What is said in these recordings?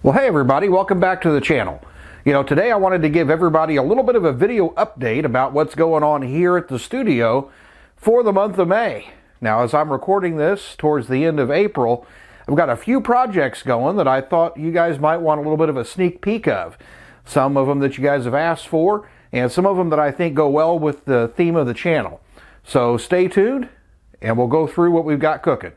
Well, hey everybody, welcome back to the channel. Today I wanted to give everybody a little bit of a video update about what's going on here at the studio for the month of May. Now, as I'm recording this towards the end of April, I've got a few projects going that I thought you guys might want a little bit of a sneak peek of. Some of them that you guys have asked for, and some of them that I think go well with the theme of the channel. So stay tuned, and we'll go through what we've got cooking.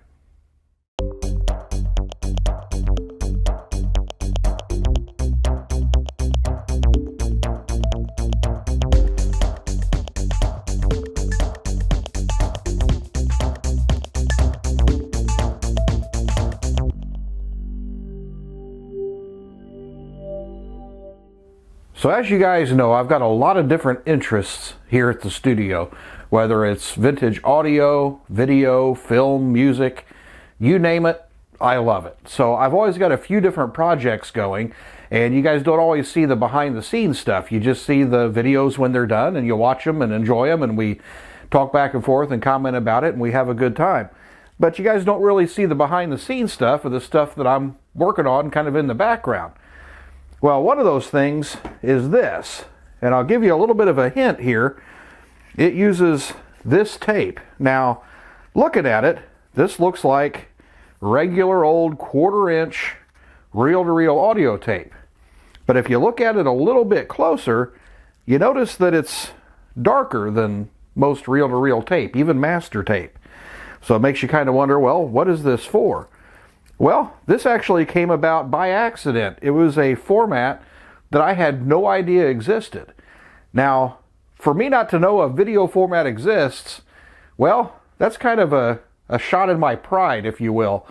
So as you guys know, I've got a lot of different interests here at the studio, whether it's vintage audio, video, film, music, you name it, I love it. So I've always got a few different projects going, and you guys don't always see the behind the scenes stuff. You just see the videos when they're done, and you watch them and enjoy them, and we talk back and forth and comment about it, and we have a good time. But you guys don't really see the behind the scenes stuff, or the stuff that I'm working on kind of in the background. Well, one of those things is this, and I'll give you a little bit of a hint here. It uses this tape. Now, looking at it, this looks like regular old 1/4 inch reel-to-reel audio tape. But if you look at it a little bit closer, you notice that it's darker than most reel-to-reel tape, even master tape. So it makes you kind of wonder, well, what is this for? Well, this actually came about by accident. It was a format that I had no idea existed. Now, for me not to know a video format exists, well, that's kind of a shot in my pride, if you will.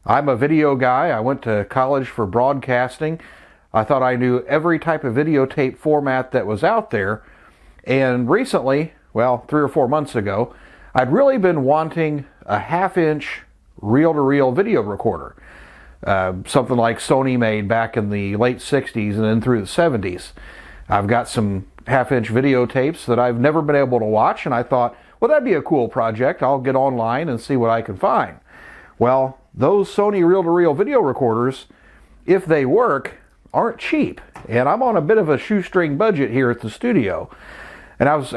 I'm a video guy. I went to college for broadcasting. I thought I knew every type of videotape format that was out there. And recently, well, 3 or 4 months ago, I'd really been wanting a 1/2 inch reel-to-reel video recorder. Something like Sony made back in the late 60s and then through the 70s. I've got some 1/2 inch videotapes that I've never been able to watch, and I thought, well, that'd be a cool project. I'll get online and see what I can find. Well, those Sony reel-to-reel video recorders, if they work, aren't cheap. And I'm on a bit of a shoestring budget here at the studio. And as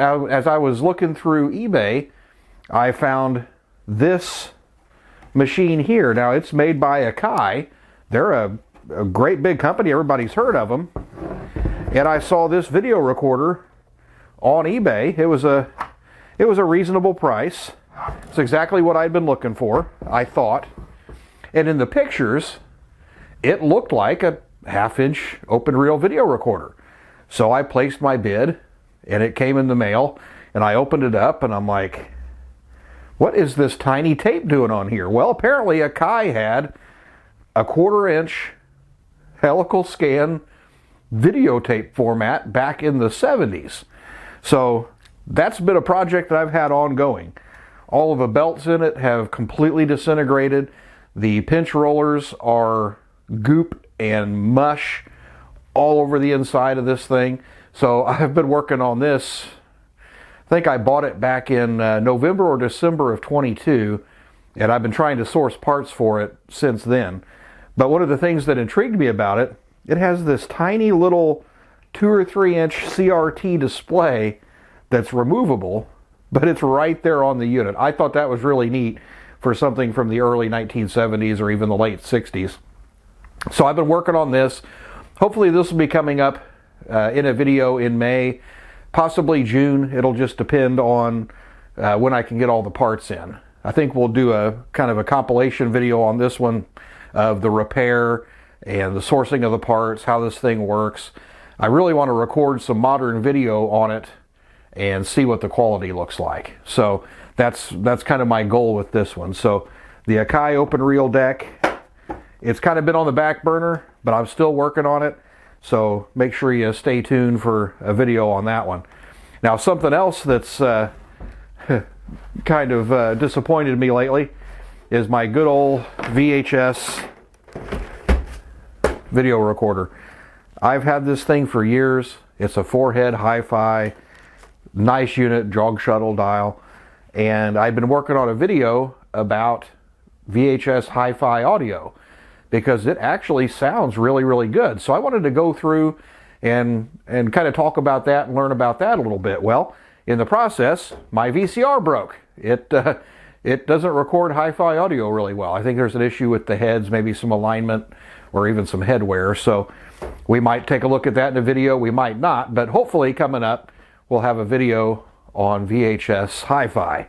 I was looking through eBay, I found this machine here. Now, it's made by Akai. They're a great big company. Everybody's heard of them. And I saw this video recorder on eBay. It was a reasonable price. It's exactly what I'd been looking for, I thought. And in the pictures, it looked like a 1/2 inch open reel video recorder. So I placed my bid, and it came in the mail, and I opened it up, and I'm like, what is this tiny tape doing on here? Well, apparently Akai had a 1/4 inch helical scan videotape format back in the 70s. So that's been a project that I've had ongoing. All of the belts in it have completely disintegrated. The pinch rollers are goop and mush all over the inside of this thing. So I've been working on this. I think I bought it back in November or December of 22, and I've been trying to source parts for it since then. But one of the things that intrigued me about it, it has this tiny little 2 or 3 inch CRT display that's removable, but it's right there on the unit. I thought that was really neat for something from the early 1970s or even the late 60s. So I've been working on this. Hopefully this will be coming up in a video in May. Possibly June. It'll just depend on when I can get all the parts in. I think we'll do a kind of a compilation video on this one of the repair and the sourcing of the parts, how this thing works. I really want to record some modern video on it and see what the quality looks like. So that's kind of my goal with this one. So the Akai open reel deck, it's kind of been on the back burner, but I'm still working on it. So make sure you stay tuned for a video on that one. Now, something else that's kind of disappointed me lately is my good old VHS video recorder. I've had this thing for years. It's a 4-head HiFi, nice unit, jog shuttle dial. And I've been working on a video about VHS HiFi audio. because it actually sounds really, really good. So I wanted to go through and kind of talk about that and learn about that a little bit. Well, in the process, my VCR broke. It doesn't record hi-fi audio really well. I think there's an issue with the heads, maybe some alignment or even some head wear. So we might take a look at that in a video, we might not, but hopefully coming up we'll have a video on VHS HiFi.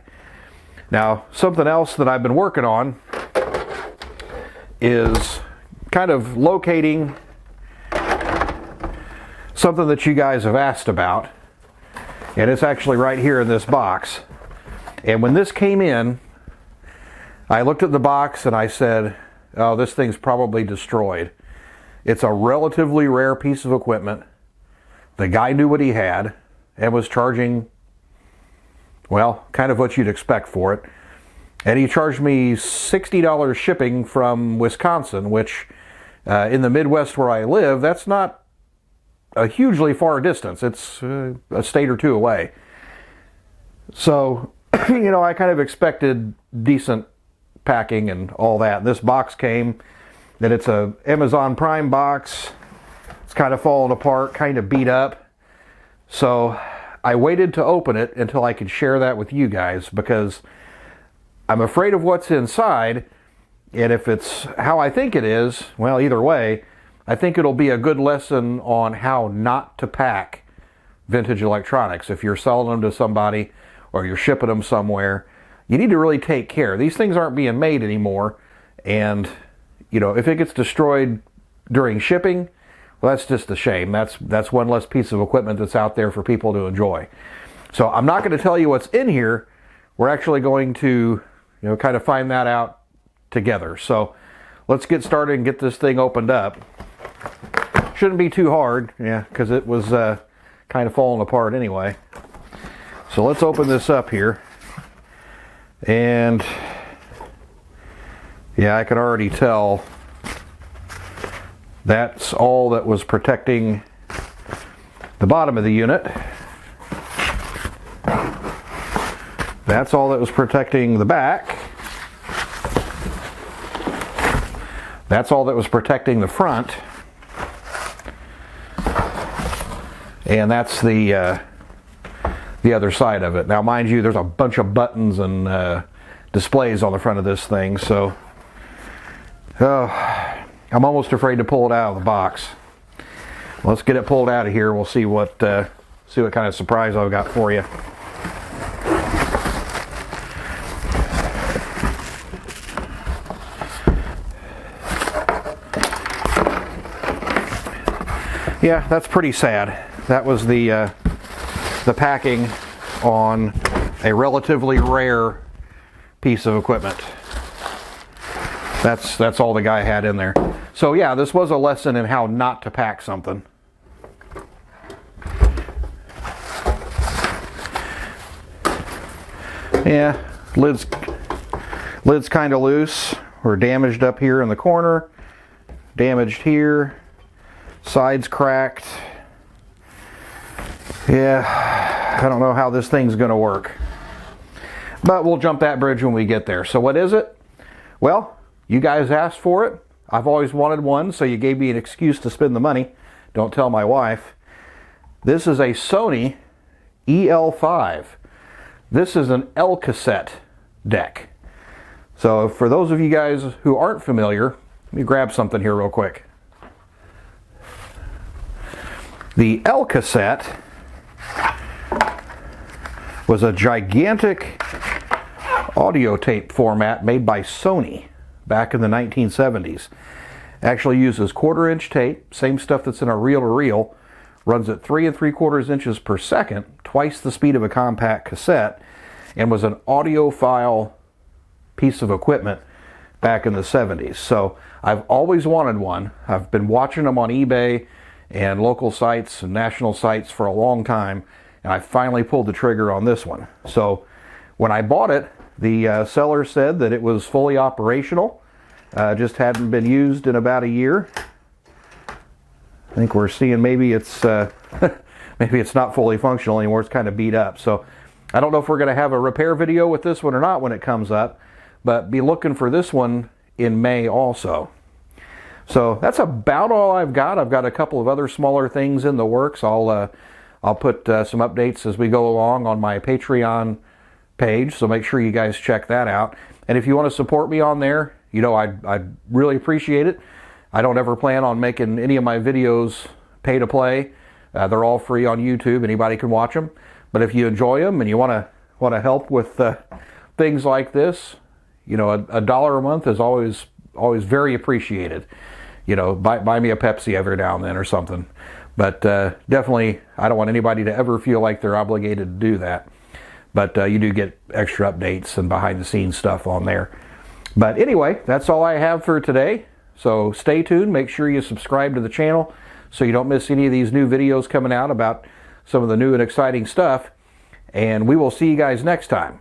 Now, something else that I've been working on is kind of locating something that you guys have asked about, and it's actually right here in this box. And when this came in, I looked at the box and I said, oh, this thing's probably destroyed. It's a relatively rare piece of equipment. The guy knew what he had and was charging, well, kind of what you'd expect for it. And he charged me $60 shipping from Wisconsin, which in the Midwest where I live, that's not a hugely far distance. It's a state or two away. So, you know, I kind of expected decent packing and all that. This box came, and it's a Amazon Prime box. It's kind of falling apart, kind of beat up. So I waited to open it until I could share that with you guys, because I'm afraid of what's inside, and if it's how I think it is, well, either way, I think it'll be a good lesson on how not to pack vintage electronics. If you're selling them to somebody or you're shipping them somewhere, you need to really take care. These things aren't being made anymore, and you know, if it gets destroyed during shipping, well, that's just a shame. That's one less piece of equipment that's out there for people to enjoy. So I'm not going to tell you what's in here. We're actually going to, you know, kind of find that out together. So let's get started and get this thing opened up. Shouldn't be too hard, yeah, because it was kind of falling apart anyway. So let's open this up here. And yeah, I can already tell that's all that was protecting the bottom of the unit. That's all that was protecting the back. That's all that was protecting the front. And that's the other side of it. Now, mind you, there's a bunch of buttons and displays on the front of this thing, so I'm almost afraid to pull it out of the box. Let's get it pulled out of here. We'll see what kind of surprise I've got for you. Yeah, that's pretty sad. That was the packing on a relatively rare piece of equipment. That's all the guy had in there. So yeah, this was a lesson in how not to pack something. Yeah, lid's kind of loose. We're damaged up here in the corner, damaged here, sides cracked. Yeah, I don't know how this thing's going to work, but we'll jump that bridge when we get there. So what is it? Well, you guys asked for it. I've always wanted one, so you gave me an excuse to spend the money. Don't tell my wife. This is a Sony EL5. This is an Elcaset deck. So for those of you guys who aren't familiar, let me grab something here real quick. The Elcaset was a gigantic audio tape format made by Sony back in the 1970s. Actually uses 1/4-inch tape, same stuff that's in a reel-to-reel, runs at 3 3/4 inches per second, twice the speed of a compact cassette, and was an audiophile piece of equipment back in the 70s. So I've always wanted one. I've been watching them on eBay and local sites and national sites for a long time, and I finally pulled the trigger on this one. So when I bought it, the seller said that it was fully operational, just hadn't been used in about a year. I think we're seeing maybe it's maybe it's not fully functional anymore. It's kind of beat up. So I don't know if we're going to have a repair video with this one or not when it comes up, but be looking for this one in May also. So that's about all I've got. I've got a couple of other smaller things in the works. I'll put some updates as we go along on my Patreon page, so make sure you guys check that out. And if you want to support me on there, you know, I'd really appreciate it. I don't ever plan on making any of my videos pay to play. They're all free on YouTube. Anybody can watch them. But if you enjoy them and you want to help with things like this, you know, a dollar a month is always very appreciated. You know, buy me a Pepsi every now and then or something. But definitely, I don't want anybody to ever feel like they're obligated to do that. But you do get extra updates and behind-the-scenes stuff on there. But anyway, that's all I have for today. So stay tuned. Make sure you subscribe to the channel so you don't miss any of these new videos coming out about some of the new and exciting stuff. And we will see you guys next time.